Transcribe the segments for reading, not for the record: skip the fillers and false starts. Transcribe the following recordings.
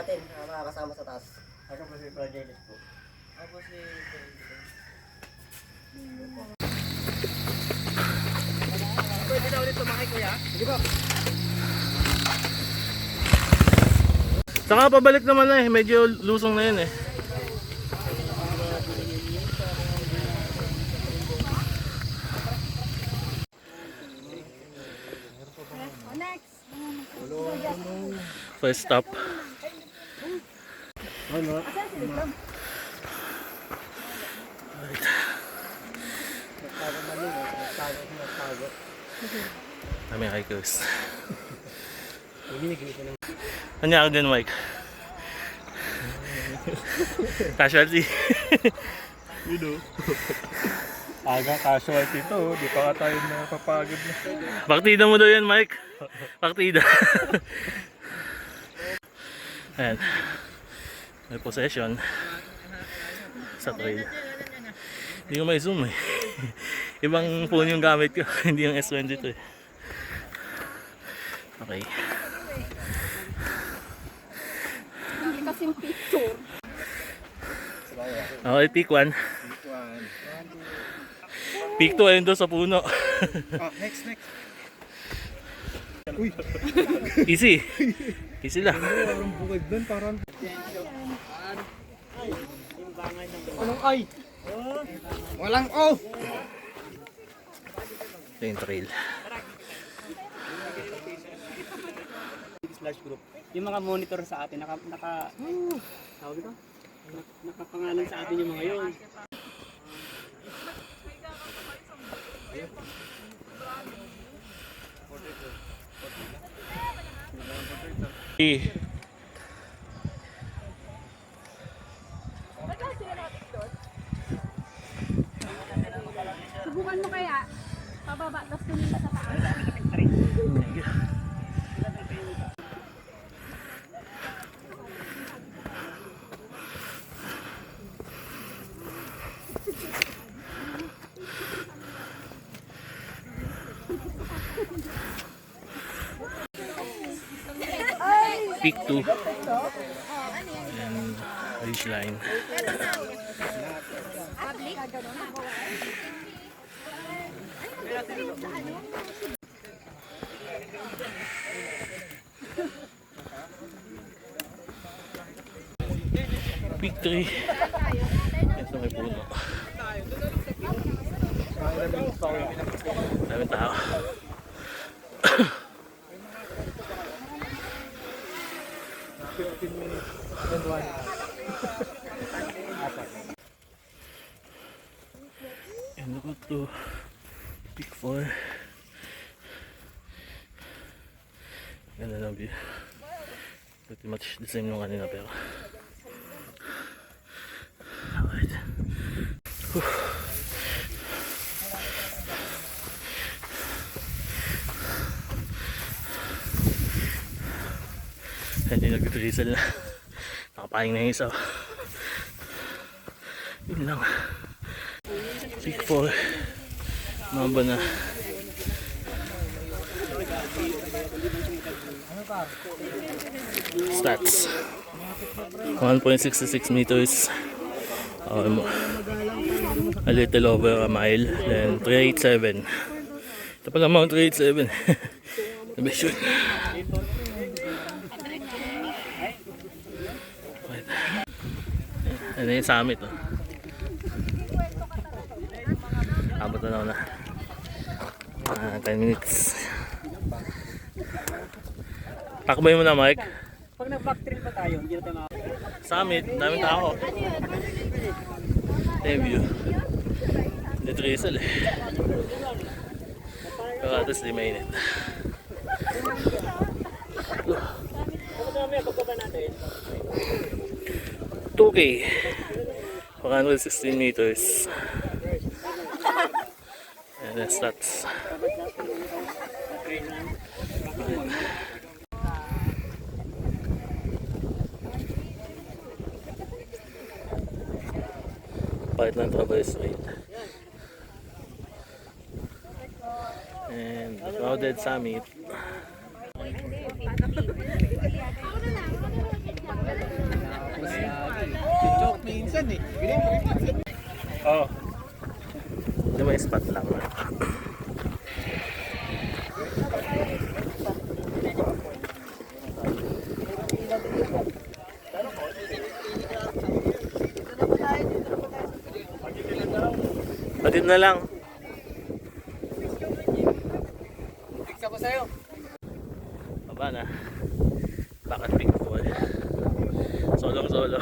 natin, mga kasama sa taas. Ako po si Projelis po. Ako si... Pwede na ulit tumakay, kuya? Sige po. Saka pabalik naman na eh, medyo lusong na yun eh. First stop. Ano? Kami hikers. Binigay ko ng... Ano ako din, Mike? Casualty. You know. Aga casualty to, di pa ka tayo napapagod na. Partida mo daw yan, Mike. Partida. Ayan. May possession sa trail. Hindi ko may zoom eh. Ibang phone yung gamit ko. Hindi yung S22 eh. Okay. Hindi kasing picture. Okay, peak 1. Peak 2 ayun doon sa puno. Next. Uy. Easy. Easy lang. Parang bukid doon, parang... Anong ay? Walang oh! Ito yung trail. Slash group. Yung mga monitor sa atin, tawag ito? Nakapangalan sa atin yung mga yun. Subukan mo kaya, pababa, tapos tumingin sa taas. Peak 2. And ridge line. Peak 3. Ito may puno. Daming tao. And look at to peak 4. Ganda ng view. Pretty much the same nung kanina pero alright. Hindi nag-drizzle na. Nakapahing na yung isa. Yun lang. Peak 4. Mamba na. Stats. 1.66 meters. A little over a mile. Then 387. Ito pala Mount 387. Sabi shoot. Ano yung summit oh. Abot na 10 minutes. Takbay mo na, Mike. Pag nag-back trail pa tayo, hindi na tayo Summit, daming tao. View. Hindi drizzle eh. Pero atas di mainit. mamaya pagbaba natin. 2K 116 meters. And that's part ng Traverse Street. And the crowded summit. minsan eh. Oh. Hindi may spot lang. Patid na lang. Iksa pa sa'yo. Baba na. Bakit big ball? Solong solo.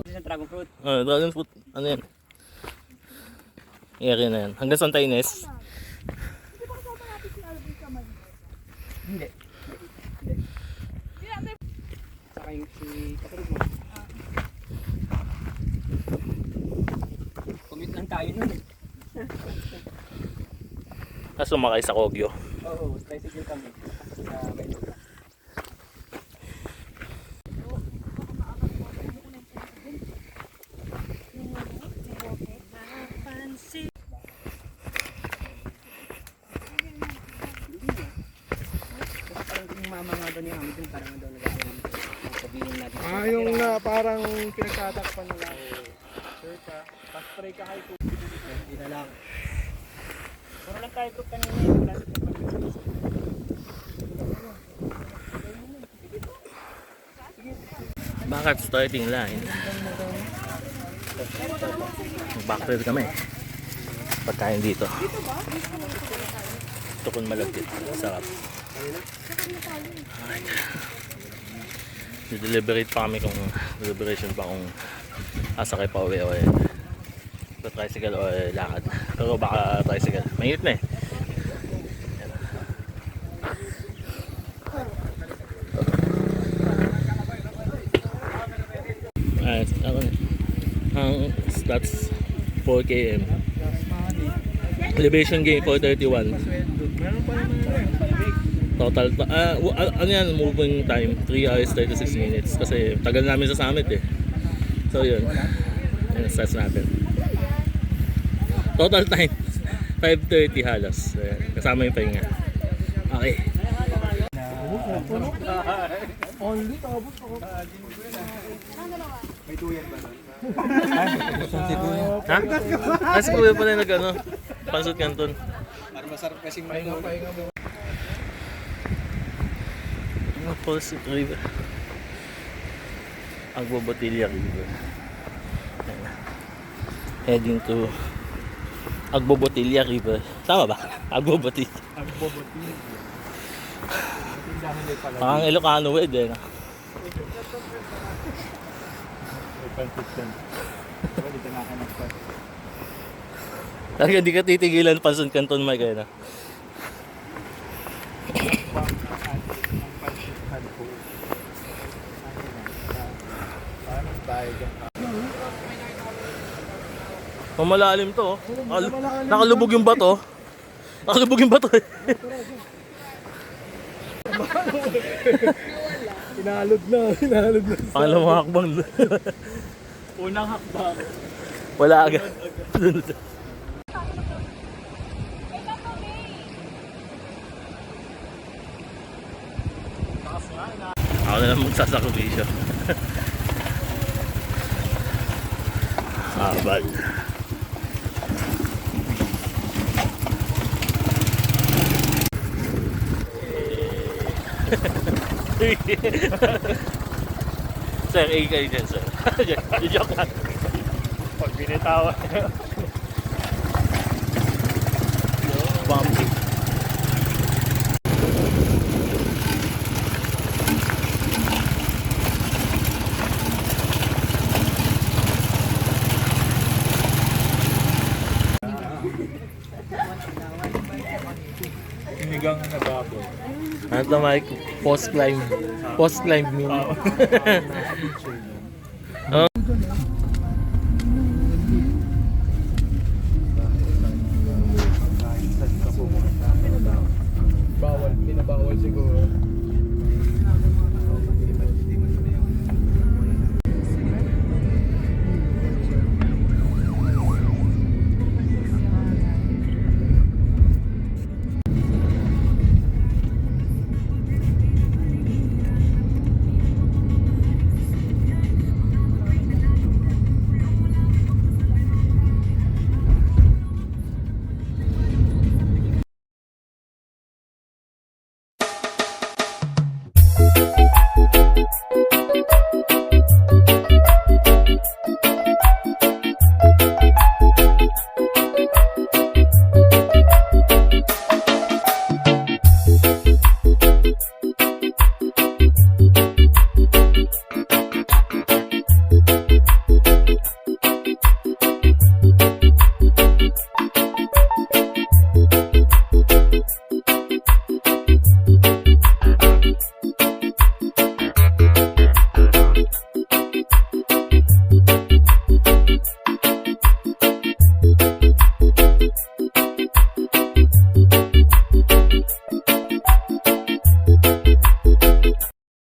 Sa dragon fruit. Dragon fruit. Ano yan? Area na yan. Hanggang Santa Ines. Hindi. Saka yung si kapatid mo. Commute lang tayo nun eh. Tapos sumakay sa Kogyo. Oo, tricycle kami. Sa Maynila. Parang yung mama nga doon yung amin doon, parang doon sabihin natin. Yung parang pinagtatakpan nila. Sure ka. Tapos pray ka kay Kuya. Hindi na lang. Puro lang tayo ito kanina yung plastic na pag-isis. Bakit starting line? Backfill kami. Pagkain dito. Tukon malagkit. Sarap. Alright. Deliberate pa kami kung deliberation pa kung asakay pa uwi o tricycle o lakad. Pero baka tricycle. Mainit na eh. Ako na. Ang stats 4 km. Elevation gain 431. Total ano yan, moving time 3 hours 36 minutes kasi tagal namin sa summit eh. So yun. Yan ang stats natin. Total time 5:30 halos. Ayan, kasama yung pahinga. Okay. Ha? Kasi kuya pala nag ano, Pansot Canton. Para masarap kasing pahinga mo. Pulse River. Agbobotilya River. Ayan. Heading to Agbobotilya River. Tama ba? Agbobotilya. Parang Ilocano word eh. No? Talaga di ka titigilan Pansot Canton Mike eh. No? Malalim to. Nakalubog yung bato. Nakalubog yung bato eh. Inalog na. Pangalawang hakbang. Unang hakbang. Wala agad. Ako na lang magsasakripisyo. Bad. Sir, kayo dyan, sir. Joke lang. Pag binitawan. Bumpy. Sinigang na baboy. Ano to, Mike? Post climb. Post climb meal.